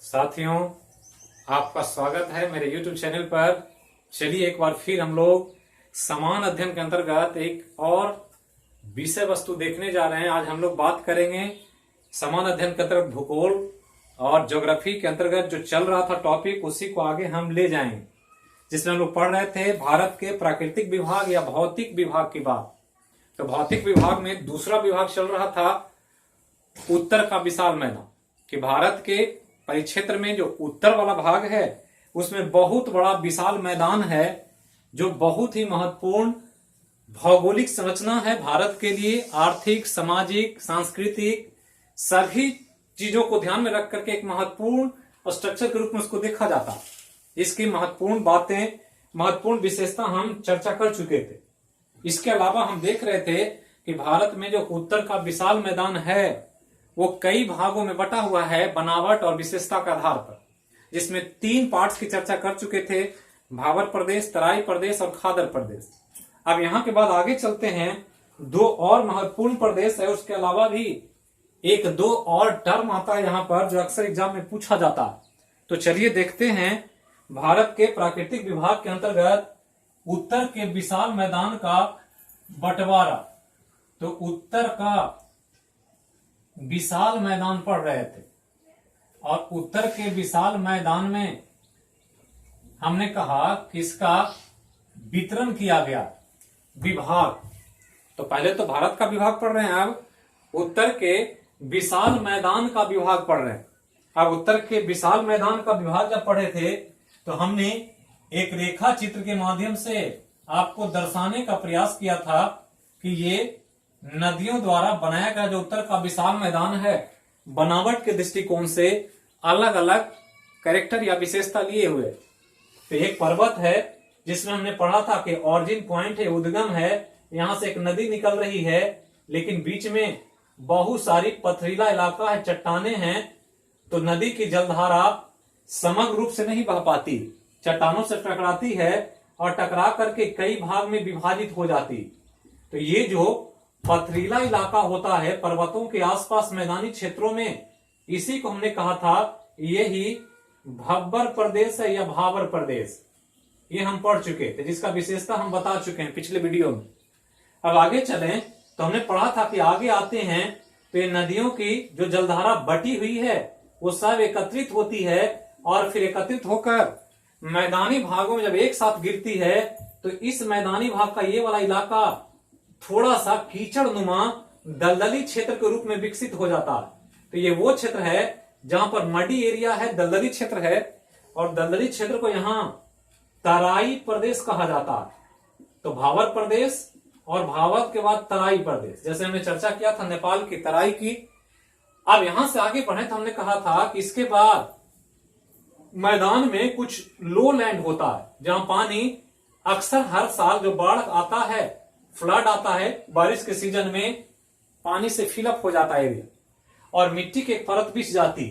साथियों, आपका स्वागत है मेरे YouTube चैनल पर। चलिए एक बार फिर हम लोग समान अध्ययन के अंतर्गत एक और विषय वस्तु देखने जा रहे हैं। आज हम लोग बात करेंगे समान अध्ययन के अंतर्गत भूगोल और ज्योग्राफी के अंतर्गत जो चल रहा था टॉपिक, उसी को आगे हम ले जाएंगे, जिसमें हम लोग पढ़ रहे थे भारत के प्राकृतिक विभाग या भौतिक विभाग की बात। तो भौतिक विभाग में दूसरा विभाग चल रहा था उत्तर का विशाल मैदान, कि भारत के परिक्षेत्र में जो उत्तर वाला भाग है उसमें बहुत बड़ा विशाल मैदान है, जो बहुत ही महत्वपूर्ण भौगोलिक संरचना है भारत के लिए। आर्थिक, सामाजिक, सांस्कृतिक सभी चीजों को ध्यान में रख करके एक महत्वपूर्ण स्ट्रक्चर के रूप में उसको देखा जाता है। इसकी महत्वपूर्ण बातें, महत्वपूर्ण विशेषता हम चर्चा कर चुके थे। इसके अलावा हम देख रहे थे कि भारत में जो उत्तर का विशाल मैदान है वो कई भागों में बटा हुआ है बनावट और विशेषता के आधार पर, जिसमें 3 पार्ट्स की चर्चा कर चुके थे: भाबर प्रदेश, तराई प्रदेश और खादर प्रदेश। अब यहां के बाद आगे चलते हैं। 2 और महत्वपूर्ण प्रदेश है, उसके अलावा भी 1-2 और टर्म आता है यहाँ पर जो अक्सर एग्जाम में पूछा जाता है। तो चलिए देखते हैं भारत के प्राकृतिक विभाग के अंतर्गत उत्तर के विशाल मैदान का बंटवारा। तो उत्तर का विशाल मैदान पढ़ रहे थे और उत्तर के विशाल मैदान में हमने कहा किसका वितरण किया गया, विभाग। तो पहले तो भारत का विभाग पढ़ रहे हैं, अब उत्तर के विशाल मैदान का विभाग पढ़ रहे हैं। अब उत्तर के विशाल मैदान का विभाग जब पढ़े थे तो हमने एक रेखा चित्र के माध्यम से आपको दर्शाने का प्रयास किया था कि ये नदियों द्वारा बनाया गया जो उत्तर का विशाल मैदान है, बनावट के दृष्टिकोण से अलग अलग कैरेक्टर या विशेषता लिए हुए। तो एक पर्वत है जिसमें हमने पढ़ा था कि ऑरिजिन पॉइंट है, उद्गम है, यहां से एक नदी निकल रही है, लेकिन बीच में बहुत सारी पथरीला इलाका है, चट्टाने हैं। तो नदी की जलधारा समग्र रूप से नहीं बह पाती, चट्टानों से टकराती है और टकरा करके कई भाग में विभाजित हो जाती। तो ये जो पथरीला इलाका होता है पर्वतों के आसपास मैदानी क्षेत्रों में, इसी को हमने कहा था यही भब्बर प्रदेश है या भाबर प्रदेश। ये हम पढ़ चुके थे, जिसका विशेषता हम बता चुके हैं पिछले वीडियो में। अब आगे चलें तो हमने पढ़ा था कि आगे आते हैं तो ये नदियों की जो जलधारा बटी हुई है वो सब एकत्रित होती है और फिर एकत्रित होकर मैदानी भागों में जब एक साथ गिरती है तो इस मैदानी भाग का ये वाला इलाका थोड़ा सा कीचड़नुमा दलदली क्षेत्र के रूप में विकसित हो जाता है। तो ये वो क्षेत्र है जहां पर मडी एरिया है, दलदली क्षेत्र है, और दलदली क्षेत्र को यहां तराई प्रदेश कहा जाता है। तो भाबर प्रदेश और भाबर के बाद तराई प्रदेश, जैसे हमने चर्चा किया था नेपाल की तराई की। अब यहां से आगे बढ़े तो हमने कहा था कि इसके बाद मैदान में कुछ लो लैंड होता है, जहां पानी अक्सर हर साल जो बाढ़ आता है, फ्लड आता है, बारिश के सीजन में पानी से फिलअप हो जाता है एरिया और मिट्टी की एक परत बिछ जाती।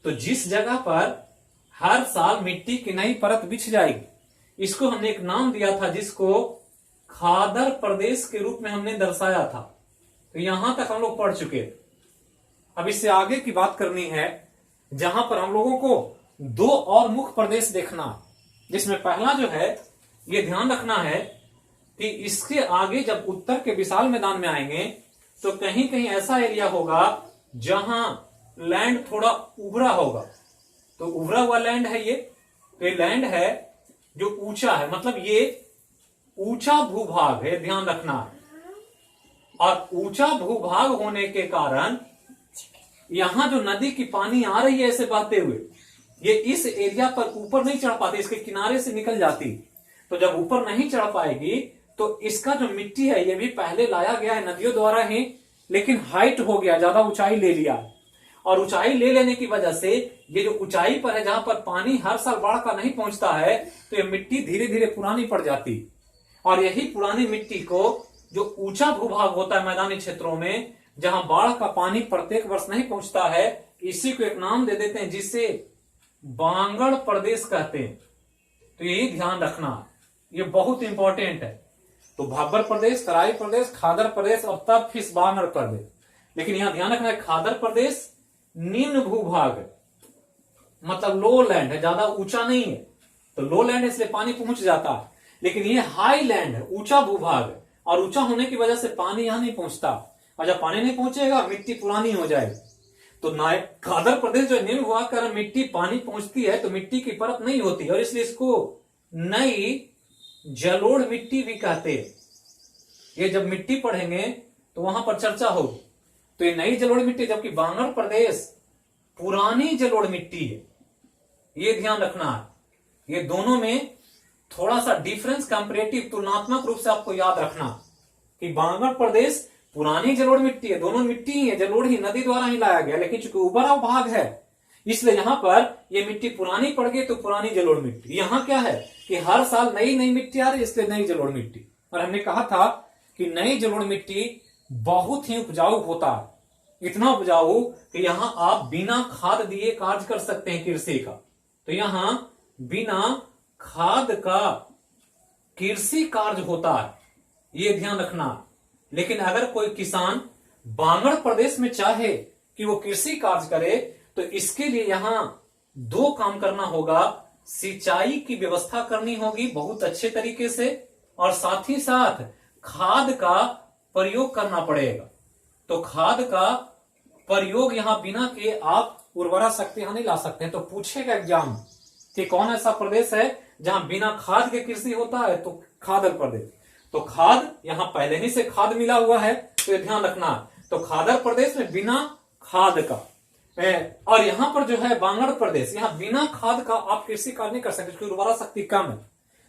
तो जिस जगह पर हर साल मिट्टी की नई परत बिछ जाएगी, इसको हमने एक नाम दिया था, जिसको खादर प्रदेश के रूप में हमने दर्शाया था। तो यहां तक हम लोग पढ़ चुके। अब इससे आगे की बात करनी है, जहां पर हम लोगों को 2 और मुख्य प्रदेश देखना, जिसमें पहला जो है ये ध्यान रखना है कि इसके आगे जब उत्तर के विशाल मैदान में आएंगे तो कहीं कहीं ऐसा एरिया होगा जहां लैंड थोड़ा उभरा होगा। तो उभरा हुआ लैंड है ये लैंड है जो ऊंचा है, मतलब ये ऊंचा भूभाग है, ध्यान रखना है। और ऊंचा भूभाग होने के कारण यहां जो नदी की पानी आ रही है ऐसे बहते हुए, ये इस एरिया पर ऊपर नहीं चढ़ पाती, इसके किनारे से निकल जाती। तो जब ऊपर नहीं चढ़ पाएगी तो इसका जो मिट्टी है ये भी पहले लाया गया है नदियों द्वारा ही, लेकिन हाइट हो गया, ज्यादा ऊंचाई ले लिया, और ऊंचाई ले लेने की वजह से ये जो ऊंचाई पर है जहां पर पानी हर साल बाढ़ का नहीं पहुंचता है, तो ये मिट्टी धीरे धीरे पुरानी पड़ जाती। और यही पुरानी मिट्टी को जो ऊंचा भूभाग होता है मैदानी क्षेत्रों में, जहां बाढ़ का पानी प्रत्येक वर्ष नहीं पहुंचता है, इसी को एक नाम दे देते हैं जिसे बांगड़ प्रदेश कहते हैं। तो यही ध्यान रखना, ये बहुत इंपॉर्टेंट है। तो भाबर प्रदेश, तराई प्रदेश, खादर प्रदेश और तब फिर बांगड़ प्रदेश। लेकिन यहां ध्यान रखना है खादर प्रदेश निम्न भूभाग है मतलब लो लैंड है, ज्यादा ऊंचा नहीं है, तो लो लैंड है इसलिए पानी पहुंच जाता है। लेकिन ये हाई लैंड है, ऊंचा भूभाग है, और ऊंचा होने की वजह से पानी यहां नहीं पहुंचता, और जब पानी नहीं पहुंचेगा मिट्टी पुरानी हो जाएगी। तो खादर प्रदेश जो निम्न भूभाग कारण मिट्टी पानी पहुंचती है तो मिट्टी की परत नहीं होती, और इसलिए इसको नई जलोढ़ मिट्टी भी कहते हैं। ये जब मिट्टी पढ़ेंगे तो वहां पर चर्चा होगी। तो ये नई जलोढ़ मिट्टी, जबकि बांगड़ प्रदेश पुरानी जलोढ़ मिट्टी है, ये ध्यान रखना है। ये दोनों में थोड़ा सा डिफरेंस कंपैरेटिव तुलनात्मक रूप से आपको याद रखना कि बांगड़ प्रदेश पुरानी जलोढ़ मिट्टी है, दोनों मिट्टी ही है, जलोढ़ ही नदी द्वारा ही लाया गया, लेकिन चूंकि उभरा भाग है इसलिए यहां पर ये मिट्टी पुरानी पड़ गई तो पुरानी जलोढ़ मिट्टी। यहां क्या है कि हर साल नई नई मिट्टी आ रही है, इसलिए नई जलोढ़ मिट्टी। और हमने कहा था कि नई जलोढ़ मिट्टी बहुत ही उपजाऊ होता है, इतना उपजाऊ कि यहां आप बिना खाद दिए कार्य कर सकते हैं कृषि का। तो यहां बिना खाद का कृषि कार्य होता है, ये ध्यान रखना। लेकिन अगर कोई किसान बांगड़ प्रदेश में चाहे कि वो कृषि कार्य करे तो इसके लिए यहां दो काम करना होगा, सिंचाई की व्यवस्था करनी होगी बहुत अच्छे तरीके से, और साथ ही साथ खाद का प्रयोग करना पड़ेगा। तो खाद का प्रयोग यहां बिना के आप उर्वरा शक्ति यहां नहीं ला सकते हैं। तो पूछेगा एग्जाम कि कौन ऐसा प्रदेश है जहां बिना खाद के कृषि होता है, तो खादर प्रदेश। तो खाद यहां पहले ही से खाद मिला हुआ है, तो ये ध्यान रखना। तो खादर प्रदेश में बिना खाद का, और यहां पर जो है बांगड़ प्रदेश, यहां बिना खाद का आप कृषि कार्य नहीं कर सकते क्योंकि उर्वरा शक्ति कम है।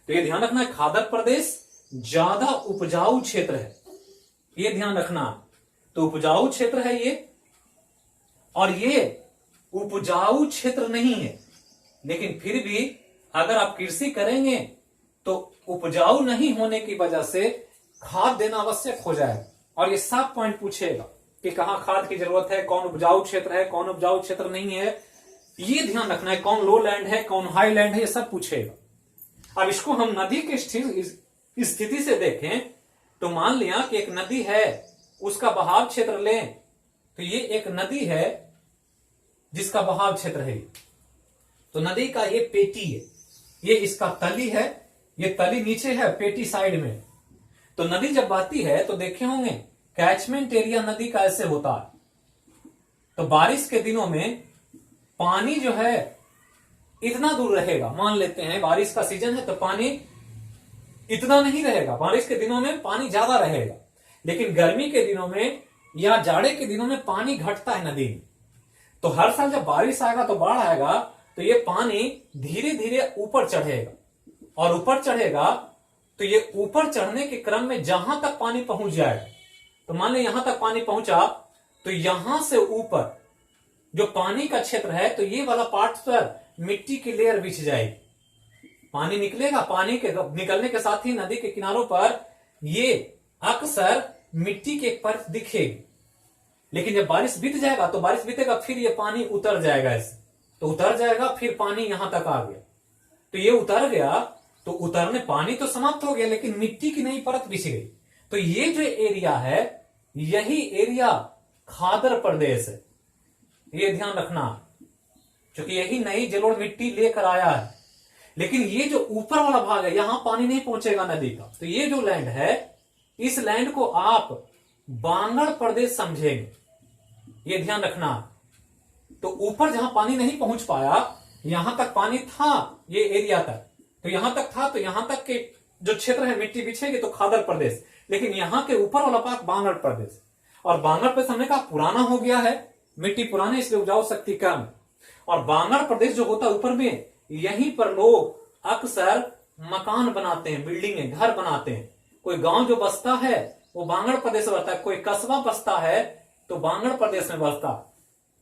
तो ये ध्यान रखना है, खादर प्रदेश ज्यादा उपजाऊ क्षेत्र है, ये ध्यान रखना। तो उपजाऊ क्षेत्र है ये, और ये उपजाऊ क्षेत्र नहीं है, लेकिन फिर भी अगर आप कृषि करेंगे तो उपजाऊ नहीं होने की वजह से खाद देना आवश्यक हो जाएगा। और ये सब पॉइंट पूछेगा कि कहां खाद की जरूरत है, कौन उपजाऊ क्षेत्र है, कौन उपजाऊ क्षेत्र नहीं है, ये ध्यान रखना है। कौन लो लैंड है, कौन हाई लैंड है, ये सब पूछेगा। अब इसको हम नदी की स्थिति से देखें तो मान लिया कि एक नदी है, उसका बहाव क्षेत्र लें, तो ये एक नदी है जिसका बहाव क्षेत्र है, तो नदी का ये पेटी है, ये इसका तली है, ये तली नीचे है, पेटी साइड में। तो नदी जब बहती है तो देखे होंगे कैचमेंट एरिया नदी का ऐसे होता है। तो बारिश के दिनों में पानी जो है इतना दूर रहेगा, मान लेते हैं बारिश का सीजन है तो पानी इतना नहीं रहेगा, बारिश के दिनों में पानी ज्यादा रहेगा, लेकिन गर्मी के दिनों में या जाड़े के दिनों में पानी घटता है नदी में। तो हर साल जब बारिश आएगा तो बाढ़ आएगा तो ये पानी धीरे धीरे ऊपर चढ़ेगा, और ऊपर चढ़ेगा तो ये ऊपर चढ़ने के क्रम में जहां तक पानी पहुंच जाएगा, तो मान लीजिए यहां तक पानी पहुंचा, तो यहां से ऊपर जो पानी का क्षेत्र है तो ये वाला पार्ट पर मिट्टी की लेयर बिछ जाएगी, पानी निकलेगा, पानी के निकलने के साथ ही नदी के किनारों पर ये अक्सर मिट्टी की एक परत दिखेगी। लेकिन जब बारिश बीत जाएगा तो बारिश बीतेगा फिर ये पानी उतर जाएगा, ऐसे तो उतर जाएगा, फिर पानी यहां तक आ गया, तो ये उतर गया, तो उतरने पानी तो समाप्त हो गया लेकिन मिट्टी की नई परत बिछ गई। तो ये जो एरिया है यही एरिया खादर प्रदेश है, ये ध्यान रखना, क्योंकि यही नई जलोढ़ मिट्टी लेकर आया है। लेकिन ये जो ऊपर वाला भाग है यहां पानी नहीं पहुंचेगा नदी का, तो ये जो लैंड है इस लैंड को आप बांगड़ प्रदेश समझेंगे, ये ध्यान रखना। तो ऊपर जहां पानी नहीं पहुंच पाया, यहां तक पानी था, ये एरिया तक, तो यहां तक था, तो यहां तक के जो क्षेत्र है मिट्टी बिछेगी तो खादर प्रदेश, लेकिन यहां के ऊपर वाला भाग बांगड़ प्रदेश। और बांगड़ प्रदेश हमने कहा पुराना हो गया है, मिट्टी पुरानी इसलिए उपजाऊ शक्ति कम। और बांगड़ प्रदेश जो होता है ऊपर में, यहीं पर लोग अक्सर मकान बनाते हैं, बिल्डिंगे, घर बनाते हैं। कोई गांव जो बसता है वो बांगड़ प्रदेश में बसता है, कोई कस्बा बसता है तो बांगड़ प्रदेश में बसता।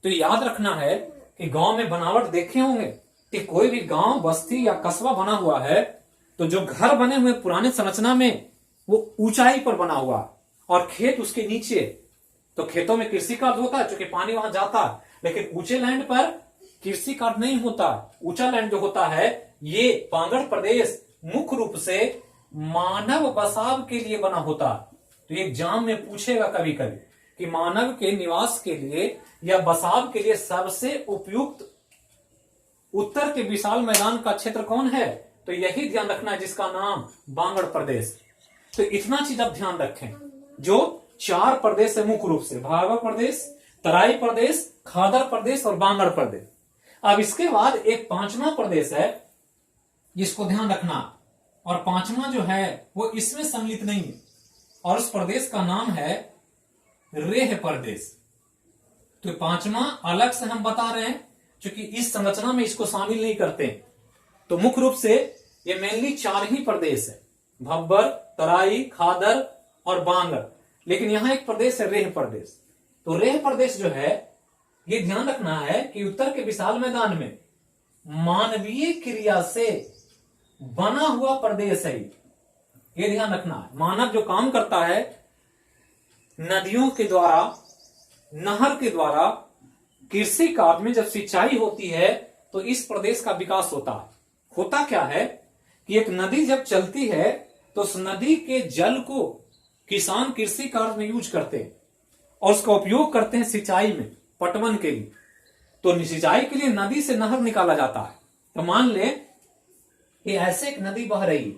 तो याद रखना है कि गांव में बनावट देखे होंगे कि कोई भी गांव, बस्ती या कस्बा बना हुआ है तो जो घर बने हुए पुराने संरचना में वो ऊंचाई पर बना हुआ और खेत उसके नीचे। तो खेतों में कृषि कार्य होता है क्योंकि पानी वहां जाता है, लेकिन ऊंचे लैंड पर कृषि कार्य नहीं होता। ऊंचा लैंड जो होता है ये बांगड़ प्रदेश मुख्य रूप से मानव बसाव के लिए बना होता। तो ये एग्जाम में पूछेगा कभी कभी कि मानव के निवास के लिए या बसाव के लिए सबसे उपयुक्त उत्तर के विशाल मैदान का क्षेत्र कौन है? तो यही ध्यान रखना है जिसका नाम बांगड़ प्रदेश। तो इतना चीज आप ध्यान रखें, जो 4 प्रदेश है मुख्य रूप से, भागल प्रदेश, तराई प्रदेश, खादर प्रदेश और बांगड़ प्रदेश। अब इसके बाद एक 5वां प्रदेश है जिसको ध्यान रखना, और 5वां जो है वो इसमें सम्मिलित नहीं है, और उस प्रदेश का नाम है रेह प्रदेश। तो 5वां अलग से हम बता रहे हैं, क्योंकि इस संरचना में इसको शामिल नहीं करते। तो मुख्य रूप से ये मेनली 4 ही प्रदेश है, भब्बर, तराई, खादर और बांगड़। लेकिन यहां एक प्रदेश है रेह प्रदेश। तो रेह प्रदेश जो है, ये ध्यान रखना है कि उत्तर के विशाल मैदान में मानवीय क्रिया से बना हुआ प्रदेश है। ये ध्यान रखना है, मानव जो काम करता है नदियों के द्वारा, नहर के द्वारा, कृषि कार्य में जब सिंचाई होती है तो इस प्रदेश का विकास होता है। होता क्या है कि एक नदी जब चलती है तो उस नदी के जल को किसान कृषि कार्य में यूज करते हैं और उसका उपयोग करते हैं सिंचाई में, पटवन के लिए। तो सिंचाई के लिए नदी से नहर निकाला जाता है। तो मान ले कि ऐसे एक नदी बह रही है,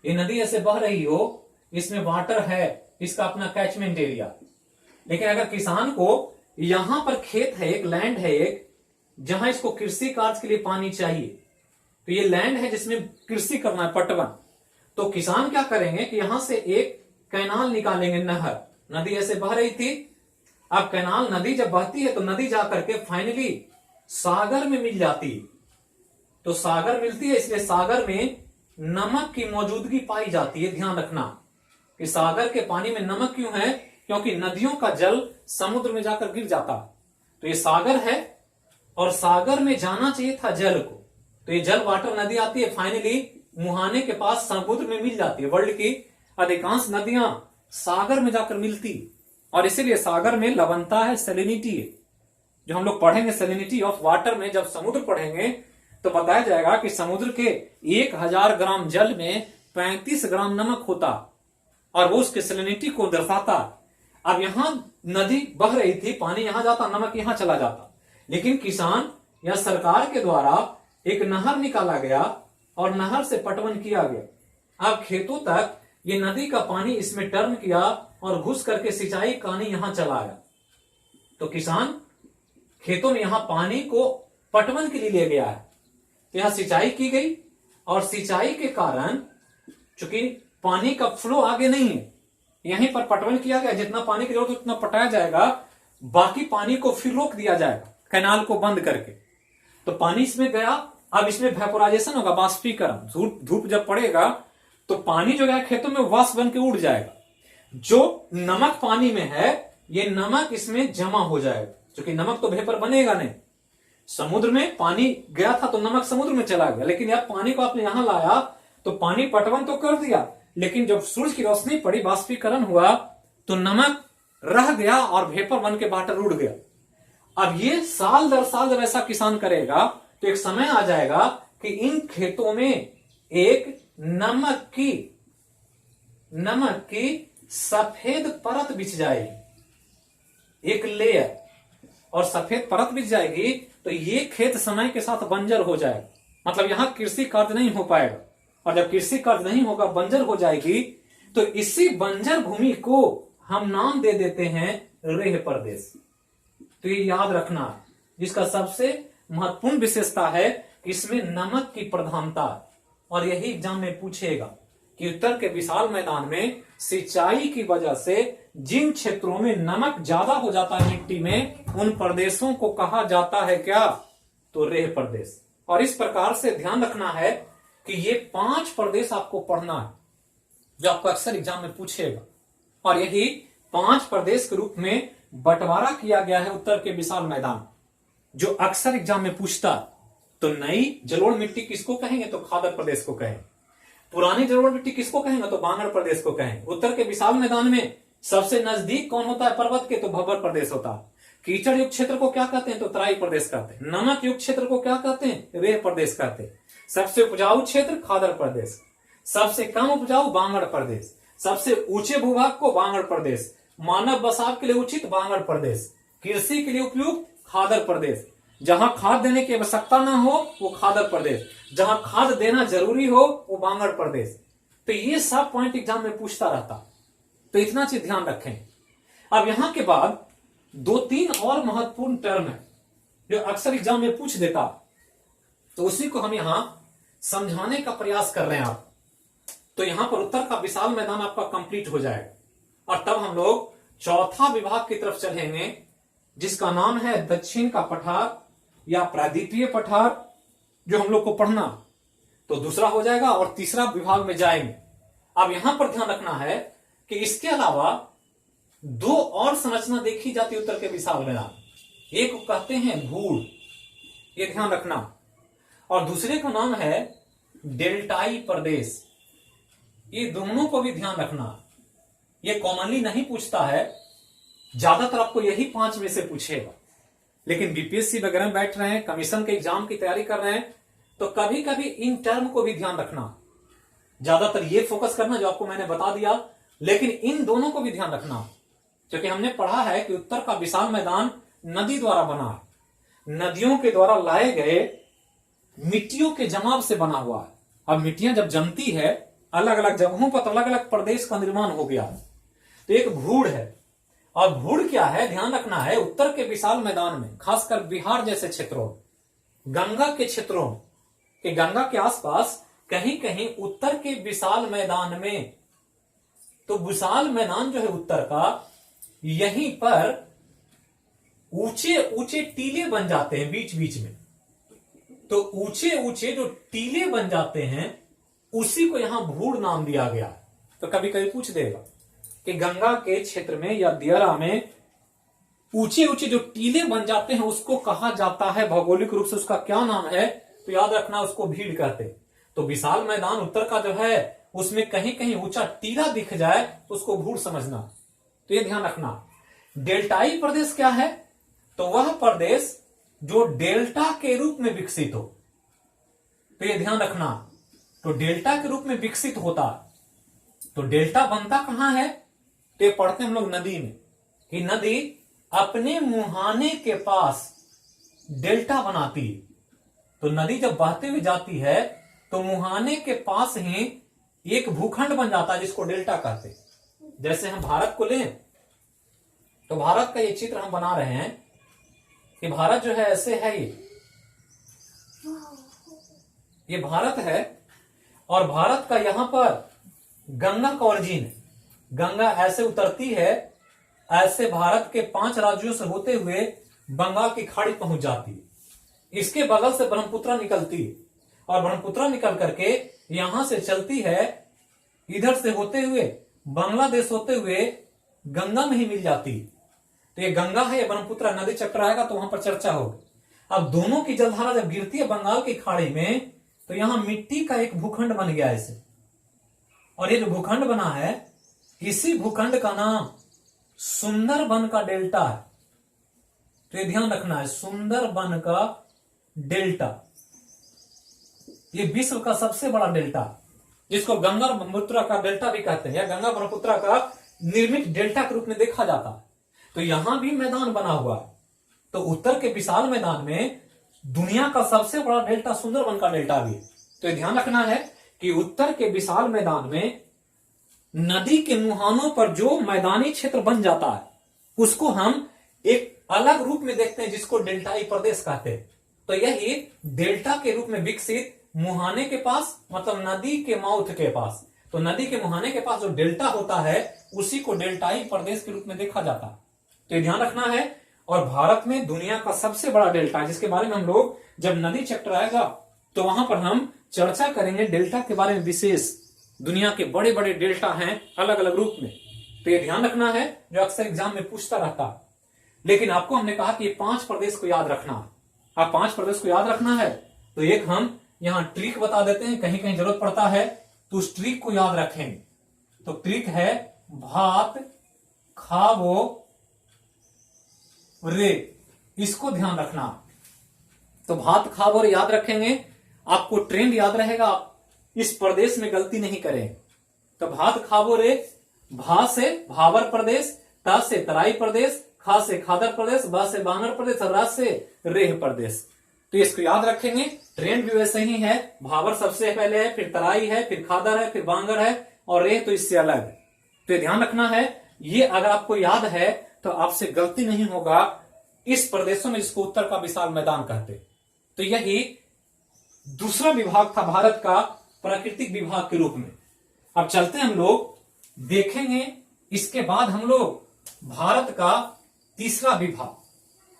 ये नदी ऐसे बह रही हो, इसमें वाटर है, इसका अपना कैचमेंट एरिया। लेकिन अगर किसान को यहां पर खेत है, एक लैंड है, एक जहां इसको कृषि कार्य के लिए पानी चाहिए, तो ये लैंड है जिसमें कृषि करना है, पटवन। तो किसान क्या करेंगे कि यहां से एक कैनाल निकालेंगे, नहर, नदी ऐसे बह रही थी, अब कैनाल, नदी जब बहती है तो नदी जाकर के फाइनली सागर में मिल जाती है। तो सागर मिलती है, इसलिए सागर में नमक की मौजूदगी पाई जाती है। ध्यान रखना कि सागर के पानी में नमक क्यों है, क्योंकि नदियों का जल समुद्र में जाकर गिर जाता है। तो ये सागर है और सागर में जाना चाहिए था जल को, तो ये जल वाटर नदी आती है, फाइनली मुहाने के पास समुद्र में मिल जाती है। वर्ल्ड की अधिकांश नदियां सागर में जाकर मिलती, और इसीलिए सागर में लवणता है, सैलिनिटी है। जो हम लोग पढ़ेंगे सैलिनिटी ऑफ वाटर में, जब समुद्र पढ़ेंगे तो बताया जाएगा कि समुद्र के 1000 ग्राम जल में 35 ग्राम नमक होता, और वो उसके सैलिनिटी को दर्शाता। अब यहां नदी बह रही थी, पानी यहां जाता, नमक यहां चला जाता, लेकिन किसान या सरकार के द्वारा एक नहर निकाला गया और नहर से पटवन किया गया। अब खेतों तक ये नदी का पानी इसमें टर्न किया और घुस करके सिंचाई का पानी यहां चला आया। तो किसान खेतों में यहां पानी को पटवन के लिए ले गया है, तो यहां सिंचाई की गई, और सिंचाई के कारण चूंकि पानी का फ्लो आगे नहीं है, यहीं पर पटवन किया गया, जितना पानी की जरूरत उतना पटाया जाएगा, बाकी पानी को फिर रोक दिया जाएगा कैनाल को बंद करके। तो पानी इसमें गया, अब इसमें वेपोराइजेशन होगा, बाष्पीकरण। धूप जब पड़ेगा तो पानी जो है खेतों में वाष्प बन के उड़ जाएगा। जो नमक पानी में है, ये नमक इसमें जमा हो जाएगा, क्योंकि नमक तो वेपर बनेगा नहीं। समुद्र में पानी गया था तो नमक समुद्र में चला गया, लेकिन यार पानी को आपने यहां लाया तो पानी पटवन तो कर दिया, लेकिन जब सूरज की रोशनी पड़ी, बाष्पीकरण हुआ, तो नमक रह गया और वेपर बन के वाटर उड़ गया। अब ये साल दर साल जब ऐसा किसान करेगा तो एक समय आ जाएगा कि इन खेतों में एक नमक की सफेद परत बिछ जाएगी, एक लेयर, और सफेद परत बिछ जाएगी तो ये खेत समय के साथ बंजर हो जाएगा। मतलब यहां कृषि कार्य नहीं हो पाएगा, और जब कृषि कार्य नहीं होगा, बंजर हो जाएगी, तो इसी बंजर भूमि को हम नाम दे देते हैं रेह प्रदेश। तो ये याद रखना, जिसका सबसे महत्वपूर्ण विशेषता है कि इसमें नमक की प्रधानता, और यही एग्जाम में पूछेगा कि उत्तर के विशाल मैदान में सिंचाई की वजह से जिन क्षेत्रों में नमक ज्यादा हो जाता है मिट्टी में, उन प्रदेशों को कहा जाता है क्या? तो रेह प्रदेश। और इस प्रकार से ध्यान रखना है कि ये 5 प्रदेश आपको पढ़ना है, जो आपको अक्सर एग्जाम में पूछेगा, और यही 5 प्रदेश के रूप में बंटवारा किया गया है उत्तर के विशाल मैदान, जो अक्सर एग्जाम में पूछता। तो नई जलोढ़ मिट्टी किसको कहेंगे? तो खादर प्रदेश को कहेंगे। पुरानी जलोढ़ मिट्टी किसको कहेंगे? तो बांगड़ प्रदेश को कहेंगे। उत्तर के विशाल मैदान में सबसे नजदीक कौन होता है पर्वत के? तो भब्बर प्रदेश होता है। कीचड़ युक्त क्षेत्र को क्या कहते हैं? तो तराई प्रदेश कहते हैं। नमक युक्त क्षेत्र को क्या कहते हैं? रेह प्रदेश कहते हैं। सबसे उपजाऊ क्षेत्र खादर प्रदेश, सबसे कम उपजाऊ बांगड़ प्रदेश, सबसे ऊंचे भूभाग को बांगड़ प्रदेश, मानव बसाव के लिए उचित बांगड़ प्रदेश, कृषि के लिए उपयुक्त खादर प्रदेश। जहां खाद देने की आवश्यकता ना हो वो खादर प्रदेश, जहां खाद देना जरूरी हो वो बांगड़ प्रदेश। तो ये सब पॉइंट एग्जाम में पूछता रहता, तो इतना चीज ध्यान रखें। अब यहां के बाद 2-3 और महत्वपूर्ण टर्म है जो अक्सर एग्जाम में पूछ देता, तो उसी को हम यहां समझाने का प्रयास कर रहे हैं आप। तो यहां पर उत्तर का विशाल मैदान आपका कंप्लीट हो जाएगा और तब हम लोग चौथा विभाग की तरफ चलेंगे जिसका नाम है दक्षिण का पठार या प्रायद्वीपीय पठार, जो हम लोग को पढ़ना तो दूसरा हो जाएगा और तीसरा विभाग में जाएंगे। अब यहां पर ध्यान रखना है कि इसके अलावा 2 और संरचना देखी जाती है उत्तर के विशाल मैदान। एक को कहते हैं भूड़, ये ध्यान रखना, और दूसरे का नाम है डेल्टाई प्रदेश। ये दोनों को भी ध्यान रखना, ये कॉमनली नहीं पूछता है, ज्यादातर आपको यही 5 में से पूछेगा। लेकिन बीपीएससी वगैरह में बैठ रहे हैं, कमीशन के एग्जाम की तैयारी कर रहे हैं, तो कभी कभी इन टर्म को भी ध्यान रखना। ज्यादातर ये फोकस करना जो आपको मैंने बता दिया, लेकिन इन दोनों को भी ध्यान रखना, क्योंकि हमने पढ़ा है कि उत्तर का विशाल मैदान नदी द्वारा बना है, नदियों के द्वारा लाए गए मिट्टियों के जमाव से बना हुआ है। अब मिट्टियां जब जमती है अलग अलग जगहों पर, तो अलग अलग प्रदेश का निर्माण हो गया। तो एक भूड़ है, और भूड़ क्या है ध्यान रखना है, उत्तर के विशाल मैदान में खासकर बिहार जैसे क्षेत्रों, गंगा के क्षेत्रों के, गंगा के आसपास कहीं कहीं उत्तर के विशाल मैदान में, तो विशाल मैदान जो है उत्तर का, यहीं पर ऊंचे ऊंचे टीले बन जाते हैं बीच बीच में। तो ऊंचे ऊंचे जो टीले बन जाते हैं उसी को यहां भूड़ नाम दिया गया। तो कभी कभी पूछ देगा कि गंगा के क्षेत्र में या दियारा में ऊंचे ऊंचे जो टीले बन जाते हैं उसको कहा जाता है, भौगोलिक रूप से उसका क्या नाम है, तो याद रखना उसको भीड़ कहते। तो विशाल मैदान उत्तर का जो है उसमें कहीं कहीं ऊंचा टीला दिख जाए तो उसको भूड़ समझना, तो ये ध्यान रखना। डेल्टाई प्रदेश क्या है, तो वह प्रदेश जो डेल्टा के रूप में विकसित हो, तो ये ध्यान रखना। तो डेल्टा के रूप में विकसित होता, तो डेल्टा बनता कहां है, तो ये पढ़ते हम लोग नदी में, कि नदी अपने मुहाने के पास डेल्टा बनाती है। तो नदी जब बहते हुए जाती है तो मुहाने के पास ही एक भूखंड बन जाता है जिसको डेल्टा कहते। जैसे हम भारत को लें तो भारत का ये चित्र हम बना रहे हैं कि भारत जो है ऐसे है, ये भारत है, और भारत का यहां पर गंगा का ओरिजिन है, गंगा ऐसे उतरती है, ऐसे भारत के 5 राज्यों से होते हुए बंगाल की खाड़ी पहुंच जाती है। इसके बगल से ब्रह्मपुत्रा निकलती है और ब्रह्मपुत्रा निकल करके यहां से चलती है, इधर से होते हुए बांग्लादेश होते हुए गंगा में ही मिल जाती है। तो ये गंगा है, ये ब्रह्मपुत्रा, नदी चक्राएगा तो वहां पर चर्चा होगी। अब दोनों की जलधारा जब गिरती है बंगाल की खाड़ी में, तो यहां मिट्टी का एक भूखंड बन गया इसे, और ये जो भूखंड बना है इसी भूखंड का नाम सुंदरबन का डेल्टा है। तो ये ध्यान रखना है, सुंदरबन का डेल्टा, ये विश्व का सबसे बड़ा डेल्टा, जिसको गंगा और ब्रह्मपुत्रा का डेल्टा भी कहते हैं, या गंगा ब्रह्मपुत्रा का निर्मित डेल्टा के रूप में देखा जाता है। तो यहां भी मैदान बना हुआ है। तो उत्तर के विशाल मैदान में दुनिया का सबसे बड़ा डेल्टा सुंदरबन का डेल्टा भी है। तो ध्यान रखना है कि उत्तर के विशाल मैदान में नदी के मुहानों पर जो मैदानी क्षेत्र बन जाता है उसको हम एक अलग रूप में देखते हैं जिसको डेल्टाई प्रदेश कहते हैं। तो यही डेल्टा के रूप में विकसित मुहाने के पास, मतलब नदी के माउथ के पास, तो नदी के मुहाने के पास जो डेल्टा होता है उसी को डेल्टाई प्रदेश के रूप में देखा जाता है। तो ये ध्यान रखना है। और भारत में दुनिया का सबसे बड़ा डेल्टा, जिसके बारे में हम लोग जब नदी चक्र आएगा तो वहां पर हम चर्चा करेंगे डेल्टा के बारे में विशेष। दुनिया के बड़े बड़े डेल्टा हैं अलग अलग रूप में, तो ये ध्यान रखना है, जो अक्सर एग्जाम में पूछता रहता। लेकिन आपको हमने कहा कि ये 5 प्रदेश को याद रखना। आप 5 प्रदेश को याद रखना है तो एक हम यहां ट्रिक बता देते हैं, कहीं कहीं जरूरत पड़ता है तो उस ट्रिक को याद रखेंगे। तो ट्रिक है भात खाओ रे, इसको ध्यान रखना। तो भात खाओ रे याद रखेंगे, आपको ट्रेंड याद रहेगा, आप इस प्रदेश में गलती नहीं करें। तो भात खाओ रे, भा से भावर प्रदेश, ता से तराई प्रदेश, खा से खादर प्रदेश, ब से बानर प्रदेश और रा से रेह प्रदेश। तो इसको याद रखेंगे। ट्रेंड भी वैसे ही है, भावर सबसे पहले है, फिर तराई है, फिर खादर है, फिर बांगर है और रेह तो इससे अलग है। तो ये ध्यान रखना है। ये अगर आपको याद है तो आपसे गलती नहीं होगा इस प्रदेशों में जिसको उत्तर का विशाल मैदान कहते। तो यही दूसरा विभाग था भारत का प्राकृतिक विभाग के रूप में। अब चलते हम लोग देखेंगे इसके बाद हम लोग भारत का तीसरा विभाग।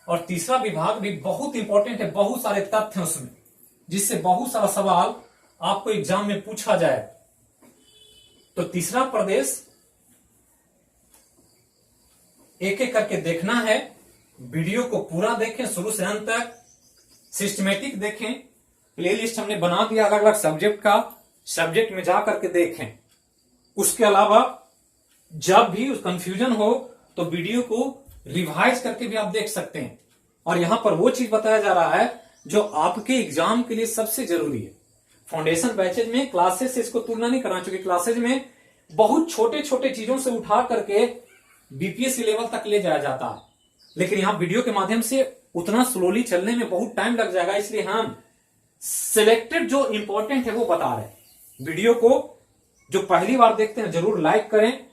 और तीसरा विभाग भी बहुत इंपॉर्टेंट है, बहुत सारे तथ्य हैं उसमें जिससे बहुत सारा सवाल आपको एग्जाम में पूछा जाए। तो तीसरा प्रदेश एक एक करके देखना है। वीडियो को पूरा देखें शुरू से अंत तक, सिस्टमेटिक देखें। प्लेलिस्ट हमने बना दिया अलग अलग सब्जेक्ट का, सब्जेक्ट में जा करके देखें। उसके अलावा जब भी कंफ्यूजन हो तो वीडियो को रिवाइज करके भी आप देख सकते हैं। और यहां पर वो चीज बताया जा रहा है जो आपके एग्जाम के लिए सबसे जरूरी है। फाउंडेशन बैचेज में क्लासेस से इसको तुलना नहीं करना, क्योंकि क्लासेज में बहुत छोटे छोटे चीजों से उठा करके बीपीएससी लेवल तक ले जाया जाता है, लेकिन यहां वीडियो के माध्यम से उतना स्लोली चलने में बहुत टाइम लग जाएगा। इसलिए हम सिलेक्टेड जो इंपॉर्टेंट है वो बता रहे हैं। वीडियो को जो पहली बार देखते हैं जरूर लाइक करें,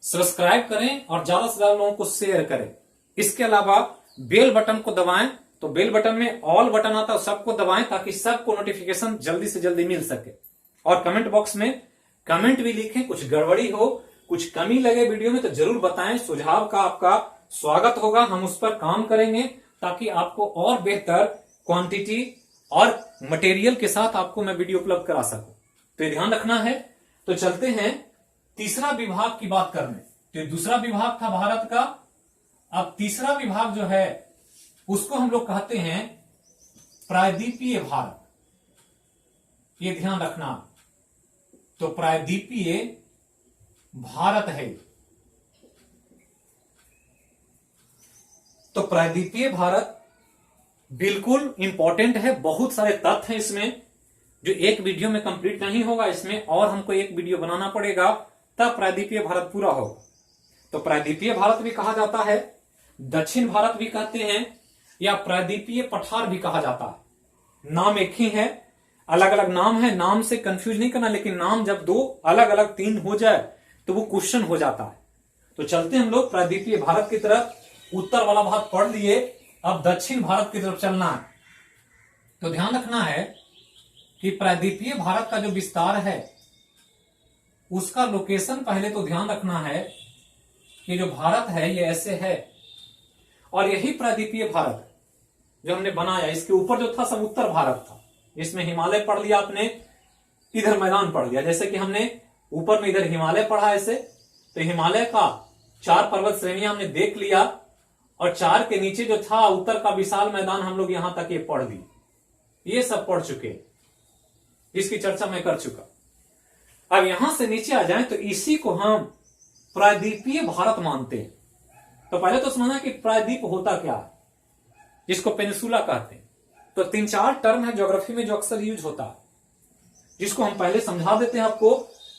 सब्सक्राइब करें और ज्यादा से ज्यादा लोगों को शेयर करें। इसके अलावा बेल बटन को दबाएं, तो बेल बटन में ऑल बटन आता है, सबको दबाएं ताकि सबको नोटिफिकेशन जल्दी से जल्दी मिल सके। और कमेंट बॉक्स में कमेंट भी लिखें, कुछ गड़बड़ी हो, कुछ कमी लगे वीडियो में तो जरूर बताएं। सुझाव का आपका स्वागत होगा, हम उस पर काम करेंगे ताकि आपको और बेहतर क्वांटिटी और मटेरियल के साथ आपको मैं वीडियो उपलब्ध करा सकूं। तो ये ध्यान रखना है। तो चलते हैं तीसरा विभाग की बात करने। तो ये दूसरा विभाग था भारत का। अब तीसरा विभाग जो है उसको हम लोग कहते हैं प्रायद्वीपीय भारत। ये ध्यान रखना। तो प्रायद्वीपीय भारत है। तो प्रायद्वीपीय भारत बिल्कुल इंपॉर्टेंट है। बहुत सारे तथ्य हैं इसमें जो एक वीडियो में कंप्लीट नहीं होगा, इसमें और हमको एक वीडियो बनाना पड़ेगा तब प्रायद्वीपीय भारत पूरा होगा। तो प्रायद्वीपीय भारत भी कहा जाता है, दक्षिण भारत भी कहते हैं, या प्रायद्वीपीय पठार भी कहा जाता है। नाम एक ही है, अलग अलग नाम है, नाम से कंफ्यूज नहीं करना। लेकिन नाम जब दो अलग अलग तीन हो जाए तो वो क्वेश्चन हो जाता है। तो चलते हम लोग प्रायद्वीपीय भारत की तरफ। उत्तर वाला भाग पढ़ लिए, अब दक्षिण भारत की तरफ चलना है। तो ध्यान रखना है कि प्रायद्वीपीय भारत का जो विस्तार है उसका लोकेशन पहले तो ध्यान रखना है कि जो भारत है ये ऐसे है, और यही प्रायद्वीपीय भारत जो हमने बनाया, इसके ऊपर जो था सब उत्तर भारत था। इसमें हिमालय पढ़ लिया आपने, इधर मैदान पढ़ लिया। जैसे कि हमने ऊपर में इधर हिमालय पढ़ा ऐसे, तो हिमालय का 4 पर्वत श्रेणियां हमने देख लिया, और 4 के नीचे जो था उत्तर का विशाल मैदान हम लोग यहां तक ये पढ़ ली। ये सब पढ़ चुके, इसकी चर्चा मैं कर चुका। अब यहां से नीचे आ जाएं तो इसी को हम प्रायद्वीपीय भारत मानते हैं। तो पहले तो समझना कि प्रायद्वीप होता क्या है, जिसको पेनिसुला कहते हैं। तो 3-4 टर्म है ज्योग्राफी में जो अक्सर यूज होता है, जिसको हम पहले समझा देते हैं आपको,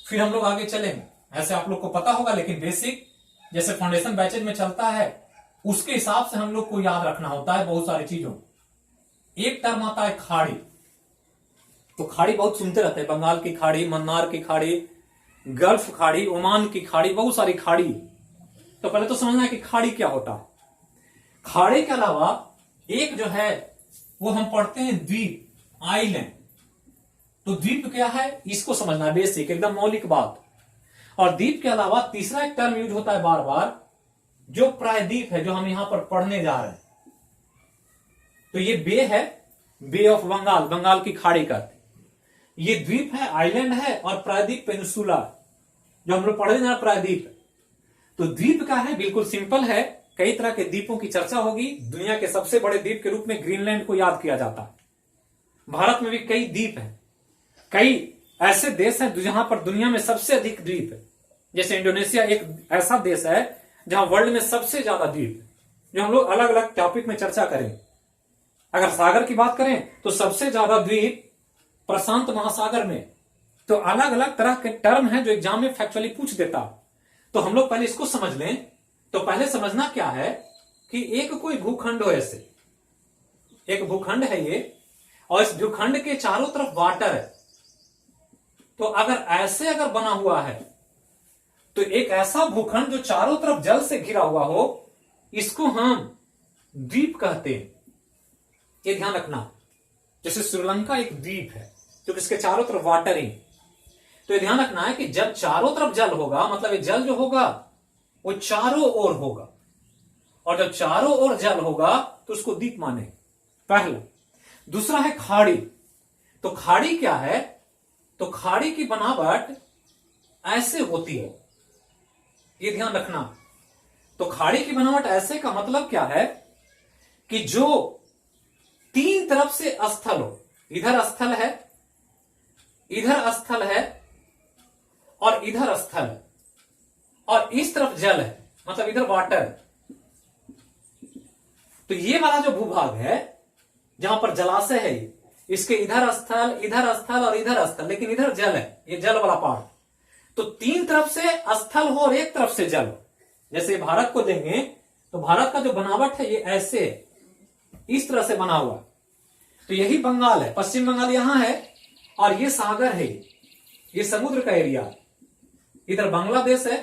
फिर हम लोग आगे चलेंगे। ऐसे आप लोग को पता होगा, लेकिन बेसिक जैसे फाउंडेशन बैचेज में चलता है उसके हिसाब से हम लोग को याद रखना होता है बहुत सारी चीजों। एक टर्म आता है खाड़ी। तो खाड़ी बहुत सुनते रहते हैं, बंगाल की खाड़ी, मन्नार की खाड़ी, गल्फ खाड़ी, ओमान की खाड़ी, बहुत सारी खाड़ी। तो पहले तो समझना है कि खाड़ी क्या होता है। खाड़ी के अलावा एक जो है वो हम पढ़ते हैं द्वीप, आइलैंड। तो द्वीप क्या है इसको समझना है, बेसिक एकदम मौलिक बात। और द्वीप के अलावा तीसरा एक टर्म यूज होता है बार बार, जो प्रायद्वीप है, जो हम यहां पर पढ़ने जा रहे हैं। तो ये बे है, बे ऑफ बंगाल, बंगाल की खाड़ी का। ये द्वीप है, आइलैंड है, और प्रायद्वीप पेनिसुला जो हम लोग पढ़ने जा रहे प्रायद्वीप। तो द्वीप का है, बिल्कुल सिंपल है। कई तरह के द्वीपों की चर्चा होगी। दुनिया के सबसे बड़े द्वीप के रूप में ग्रीनलैंड को याद किया जाता है। भारत में भी कई द्वीप हैं, कई ऐसे देश हैं जहां पर दुनिया में सबसे अधिक द्वीप है। जैसे इंडोनेशिया एक ऐसा देश है जहां वर्ल्ड में सबसे ज्यादा द्वीप है, जो हम लोग अलग अलग टॉपिक में चर्चा करेंगे। अगर सागर की बात करें तो सबसे ज्यादा द्वीप प्रशांत महासागर में। तो अलग अलग तरह के टर्म हैं जो एग्जाम में फैक्चुअली पूछ देता। तो हम लोग पहले इसको समझ लें। तो पहले समझना क्या है कि एक कोई भूखंड हो, ऐसे एक भूखंड है ये, और इस भूखंड के चारों तरफ वाटर है, तो अगर बना हुआ है, तो एक ऐसा भूखंड जो चारों तरफ जल से घिरा हुआ हो, इसको हम द्वीप कहते हैं। ये ध्यान रखना। जैसे श्रीलंका एक द्वीप है जो इसके चारों तरफ वाटर ही, तो ये ध्यान रखना है कि जब चारों तरफ जल होगा, मतलब ये जल जो होगा वो चारों ओर होगा, और जब चारों ओर जल होगा तो उसको द्वीप माने, पहला। दूसरा है खाड़ी। तो खाड़ी क्या है? तो खाड़ी की बनावट ऐसे होती है, ये ध्यान रखना। तो खाड़ी की बनावट ऐसे का मतलब क्या है कि जो तीन तरफ से स्थल हो, इधर स्थल है, इधर स्थल है, और इधर स्थल है, और इस तरफ जल है, मतलब इधर वाटर है। तो ये वाला जो भूभाग है जहां पर जलाशय है, इसके इधर स्थल और इधर स्थल, लेकिन इधर जल है, ये जल वाला पार्ट। तो तीन तरफ से स्थल हो और एक तरफ से जल हो। जैसे भारत को देंगे तो भारत का जो बनावट है ये ऐसे है, इस तरह से बना हुआ। तो यही बंगाल है, पश्चिम बंगाल यहां है, और ये सागर है, ये समुद्र का एरिया। इधर बांग्लादेश है,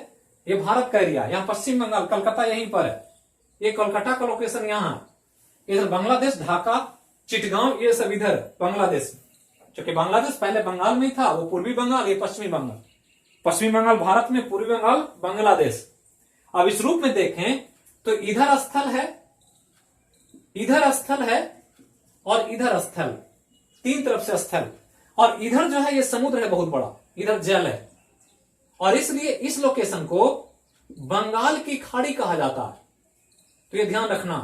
ये भारत का एरिया। यहां पश्चिम बंगाल, कलकत्ता यहीं पर है, ये कोलकाता का लोकेशन यहां। इधर बांग्लादेश, ढाका, चिटगांव, ये सब इधर बांग्लादेश। क्योंकि बांग्लादेश पहले बंगाल में ही था, वो पूर्वी बंगाल, ये पश्चिमी बंगाल। पश्चिमी बंगाल भारत में, पूर्वी बंगाल बांग्लादेश। अब इस रूप में देखें तो इधर स्थल है, इधर स्थल है, और इधर स्थल, तीन तरफ से स्थल, और इधर जो है ये समुद्र है बहुत बड़ा, इधर जल है, और इसलिए इस लोकेशन को बंगाल की खाड़ी कहा जाता है। तो ये ध्यान रखना।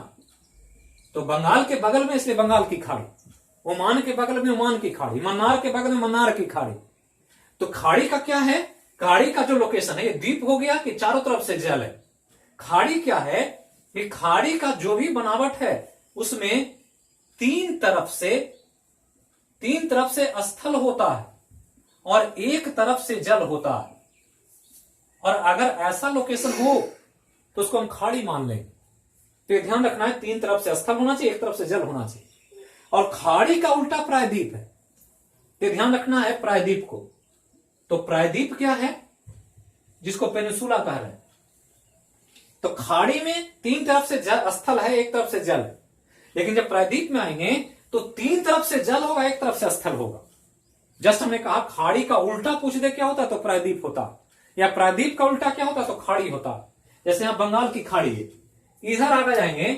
तो बंगाल के बगल में इसलिए बंगाल की खाड़ी, ओमान के बगल में ओमान की खाड़ी, मन्नार के बगल में मन्नार की खाड़ी। तो खाड़ी का क्या है? खाड़ी का जो लोकेशन है, ये द्वीप हो गया कि चारों तरफ से जल है। खाड़ी क्या है? कि खाड़ी का जो भी बनावट है उसमें तीन तरफ से स्थल होता है और एक तरफ से जल होता है। और अगर ऐसा लोकेशन हो तो उसको हम खाड़ी मान लें। तो ये ध्यान रखना है, तीन तरफ से स्थल होना चाहिए, एक तरफ से जल होना चाहिए। और खाड़ी का उल्टा प्रायद्वीप है, ये ध्यान रखना है प्रायद्वीप को। तो प्रायद्वीप क्या है? जिसको पेनिसुला कह रहे हैं। तो खाड़ी में तीन तरफ से स्थल है, एक तरफ से जल है। लेकिन जब प्रायद्वीप में आएंगे तो तीन तरफ से जल होगा, एक तरफ से स्थल होगा। जस्ट हमने कहा खाड़ी का उल्टा पूछ दे क्या होता तो प्रायद्वीप होता, या प्रायद्वीप का उल्टा क्या होता तो खाड़ी होता। जैसे यहां बंगाल की खाड़ी है, इधर आगे जाएंगे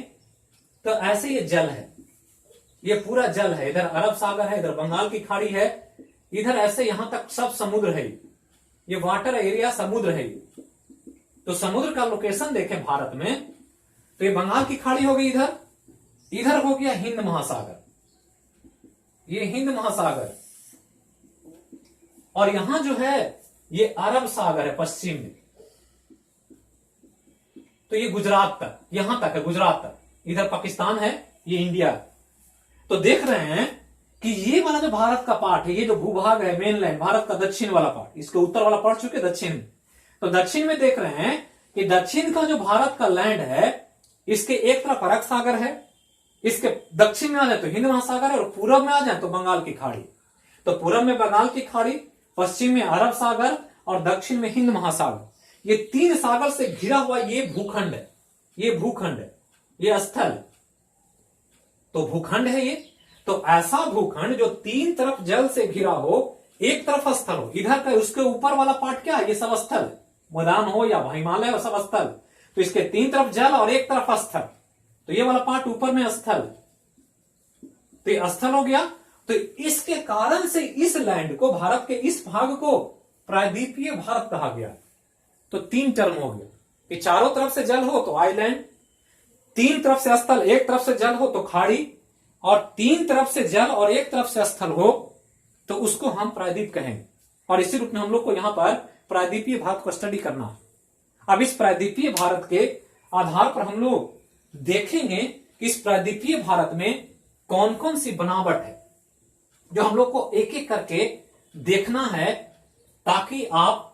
तो ऐसे ये जल है, ये पूरा जल है। इधर अरब सागर है, इधर बंगाल की खाड़ी है, इधर ऐसे यहां तक सब समुद्र है। ये वाटर एरिया समुद्र है। तो समुद्र का लोकेशन देखें भारत में, तो ये बंगाल की खाड़ी हो गई, इधर हो गया हिंद महासागर, ये हिंद महासागर, और यहां जो है ये अरब सागर है पश्चिम में। तो ये गुजरात तक, यहां तक है, गुजरात तक। इधर पाकिस्तान है, ये इंडिया। तो देख रहे हैं कि ये वाला जो भारत का पार्ट है, ये जो भूभाग है मेनलैंड, भारत का दक्षिण वाला पार्ट, इसके उत्तर वाला पढ़ चुके दक्षिण। तो दक्षिण में देख रहे हैं कि दक्षिण का जो भारत का लैंड है, इसके एक तरफ अरब सागर है, इसके दक्षिण में आ जाए तो हिंद महासागर है, और पूरब में आ जाए तो बंगाल की खाड़ी। तो पूरब में बंगाल की खाड़ी, पश्चिम में अरब सागर, और दक्षिण में हिंद महासागर। ये तीन सागर से घिरा हुआ ये भूखंड है, ये भूखंड है, ये स्थल। तो भूखंड है ये। तो ऐसा भूखंड जो तीन तरफ जल से घिरा हो, एक तरफ स्थल हो, इधर का उसके ऊपर वाला पार्ट क्या है? ये सब स्थल, मैदान हो या हिमालय हो, सब स्थल। तो इसके तीन तरफ जल और एक तरफ स्थल, तो ये वाला पार्ट ऊपर में स्थल, तो ये स्थल हो गया। तो इसके कारण से इस लैंड को, भारत के इस भाग को प्रायद्वीपीय भारत कहा गया। तो तीन टर्म हो गया कि चारों तरफ से जल हो तो आइलैंड, तीन तरफ से स्थल, एक तरफ से जल हो तो खाड़ी, और तीन तरफ से जल और एक तरफ से स्थल हो तो उसको हम प्रायद्वीप कहेंगे। और इसी रूप में हम लोग को यहां पर प्रायद्वीपीय भारत को स्टडी करना है। अब इस प्रायद्वीपीय भारत के आधार पर हम लोग देखेंगे कि इस प्रायद्वीपीय भारत में कौन कौन सी बनावट है, जो हम लोग को एक एक करके देखना है, ताकि आप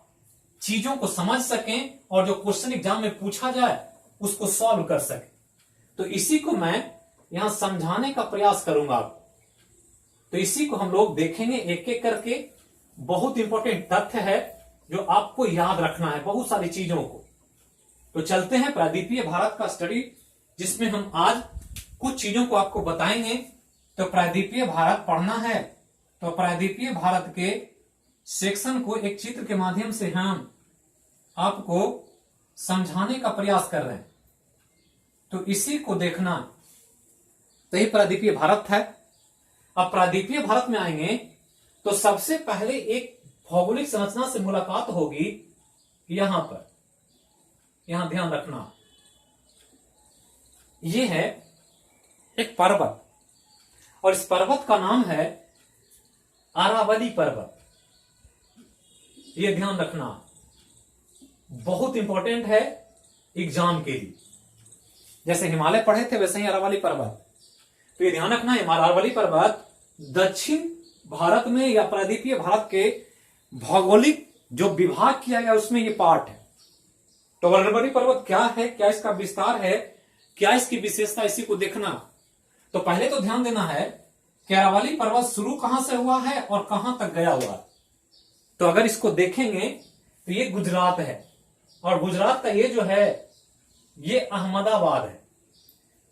चीजों को समझ सकें और जो क्वेश्चन एग्जाम में पूछा जाए उसको सॉल्व कर सकें। तो इसी को मैं यहां समझाने का प्रयास करूंगा। तो इसी को हम लोग देखेंगे एक एक करके। बहुत इंपॉर्टेंट तथ्य है जो आपको याद रखना है, बहुत सारी चीजों को। तो चलते हैं प्रायद्वीपीय भारत का स्टडी, जिसमें हम आज कुछ चीजों को आपको बताएंगे। तो प्रायद्वीपीय भारत पढ़ना है तो प्रायद्वीपीय भारत के सेक्शन को एक चित्र के माध्यम से हम आपको समझाने का प्रयास कर रहे हैं। तो इसी को देखना, तो ये प्रायद्वीपीय भारत है। अब प्रायद्वीपीय भारत में आएंगे तो सबसे पहले एक भौगोलिक संरचना से मुलाकात होगी यहां पर। यहां ध्यान रखना, ये है एक पर्वत और इस पर्वत का नाम है अरावली पर्वत। ये ध्यान रखना, बहुत इंपॉर्टेंट है एग्जाम के लिए। जैसे हिमालय पढ़े थे वैसे ही अरावली पर्वत। तो ये ध्यान रखना, अरावली पर्वत दक्षिण भारत में या प्रायद्वीपीय भारत के भौगोलिक जो विभाग किया गया उसमें ये पार्ट है। तो अरावली पर्वत क्या है, क्या इसका विस्तार है, क्या इसकी विशेषता, इसी को देखना। तो पहले तो ध्यान देना है कि अरावली पर्वत शुरू कहां से हुआ है और कहां तक गया हुआ है। तो अगर इसको देखेंगे तो ये गुजरात है और गुजरात का ये जो है ये अहमदाबाद है।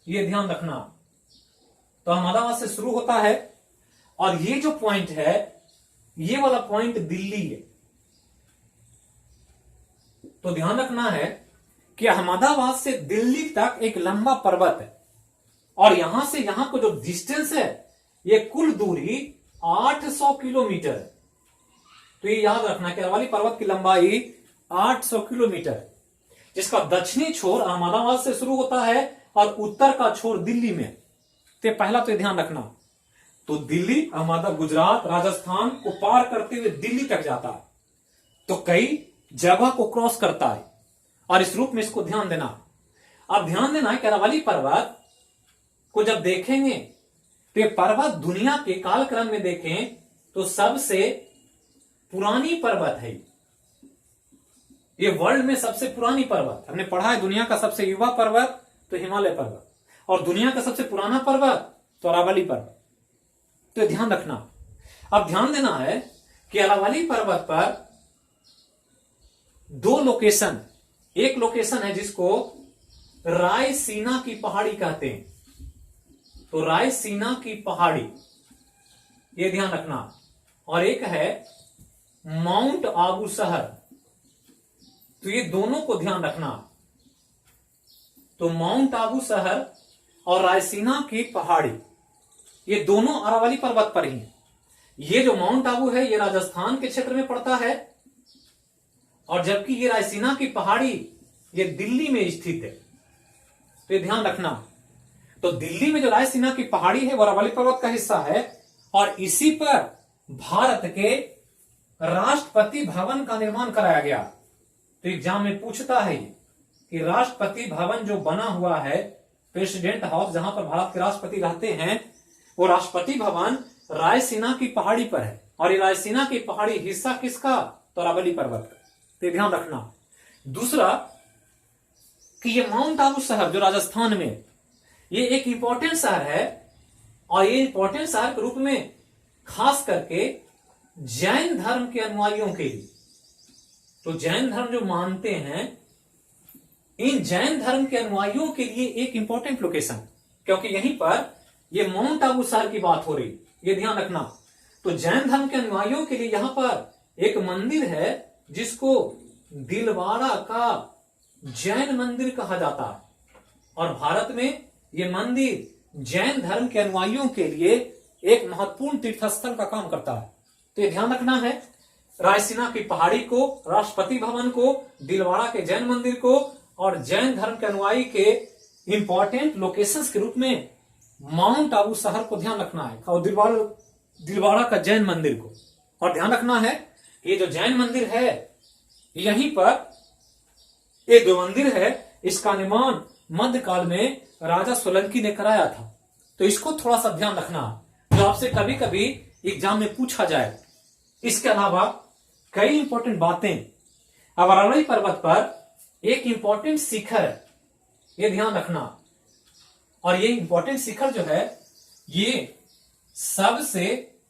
ये ध्यान रखना, तो अहमदाबाद से शुरू होता है और ये जो पॉइंट है ये वाला पॉइंट दिल्ली है। तो ध्यान रखना है कि अहमदाबाद से दिल्ली तक एक लंबा पर्वत है और यहां से यहां को जो डिस्टेंस है ये कुल दूरी 800 किलोमीटर है। तो ये याद रखना कि अरावली पर्वत की लंबाई 800 किलोमीटर है, जिसका दक्षिणी छोर अहमदाबाद से शुरू होता है और उत्तर का छोर दिल्ली में। तो पहला तो ध्यान रखना, तो दिल्ली, अहमदाबाद, गुजरात, राजस्थान को पार करते हुए दिल्ली तक जाता है। तो कई जगह को क्रॉस करता है और इस रूप में इसको ध्यान देना। अब ध्यान देना है कि अरावली पर्वत को जब देखेंगे तो ये पर्वत दुनिया के कालक्रम में देखें तो सबसे पुरानी पर्वत है। ये वर्ल्ड में सबसे पुरानी पर्वत, हमने पढ़ा है दुनिया का सबसे युवा पर्वत तो हिमालय पर्वत और दुनिया का सबसे पुराना पर्वत तो अरावली पर्वत। तो ध्यान रखना। अब ध्यान देना है कि अरावली पर्वत पर दो लोकेशन, एक लोकेशन है जिसको रायसीना की पहाड़ी कहते हैं। तो रायसीना की पहाड़ी, ये ध्यान रखना, और एक है माउंट आबू शहर। तो ये दोनों को ध्यान रखना। तो माउंट आबू शहर और रायसीना की पहाड़ी ये दोनों अरावली पर्वत पर ही है। ये जो माउंट आबू है ये राजस्थान के क्षेत्र में पड़ता है और जबकि ये रायसीना की पहाड़ी ये दिल्ली में स्थित है। तो ये ध्यान रखना। तो दिल्ली में जो रायसीना की पहाड़ी है वो अरावली पर्वत का हिस्सा है और इसी पर भारत के राष्ट्रपति भवन का निर्माण कराया गया। तो एग्जाम में पूछता है कि राष्ट्रपति भवन जो बना हुआ है, प्रेसिडेंट हाउस, जहां पर भारत के राष्ट्रपति रहते हैं, वो राष्ट्रपति भवन रायसीना की पहाड़ी पर है और ये रायसीना की पहाड़ी हिस्सा किसका, तो अरावली पर्वत का। तो ध्यान रखना। दूसरा कि ये माउंट आबू शहर जो राजस्थान में, ये एक इंपॉर्टेंट शहर है और ये इंपॉर्टेंट शहर के रूप में खास करके जैन धर्म के अनुयायियों के लिए। तो जैन धर्म जो मानते हैं, इन जैन धर्म के अनुयायियों के लिए एक इंपॉर्टेंट लोकेशन, क्योंकि यहीं पर ये माउंट आबू शहर की बात हो रही, ये ध्यान रखना। तो जैन धर्म के अनुयायियों के लिए यहां पर एक मंदिर है जिसको दिलवाड़ा का जैन मंदिर कहा जाता है और भारत में ये मंदिर जैन धर्म के अनुयायियों के लिए एक महत्वपूर्ण तीर्थस्थल का काम करता है। तो ये ध्यान रखना है, रायसीना की पहाड़ी को, राष्ट्रपति भवन को, दिलवाड़ा के जैन मंदिर को और जैन धर्म के अनुयायी के इंपॉर्टेंट लोकेशंस के रूप में माउंट आबू शहर को ध्यान रखना है और दिलवाड़ा का जैन मंदिर को। और ध्यान रखना है ये जो जैन मंदिर है यहीं पर ये जो मंदिर है इसका निर्माण मध्यकाल में राजा सोलंकी ने कराया था। तो इसको थोड़ा सा ध्यान रखना जो आपसे कभी कभी एग्जाम में पूछा जाए। इसके अलावा कई इंपॉर्टेंट बातें। अब अरावली पर्वत पर एक इंपॉर्टेंट शिखर है, ये ध्यान रखना। और ये इंपॉर्टेंट शिखर जो है ये सबसे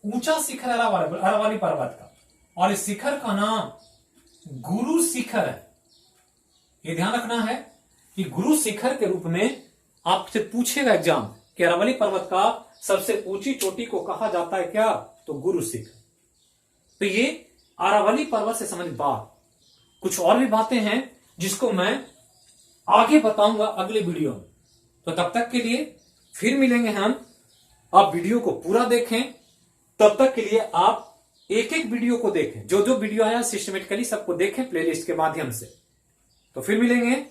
ऊंचा शिखर अरावली पर्वत का, और इस शिखर का नाम गुरु शिखर है। ये ध्यान रखना है कि गुरु शिखर के रूप में आपसे पूछेगा एग्जाम कि अरावली पर्वत का सबसे ऊंची चोटी को कहा जाता है क्या, तो गुरु शिखर। तो ये अरावली पर्वत से संबंधित बात। कुछ और भी बातें हैं जिसको मैं आगे बताऊंगा अगले वीडियो में। तो तब तक के लिए फिर मिलेंगे हम। आप वीडियो को पूरा देखें, तब तक के लिए आप एक एक वीडियो को देखें, जो जो वीडियो आया सिस्टमेटिकली सबको देखें प्लेलिस्ट के माध्यम से। तो फिर मिलेंगे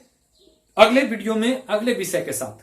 अगले वीडियो में अगले विषय के साथ।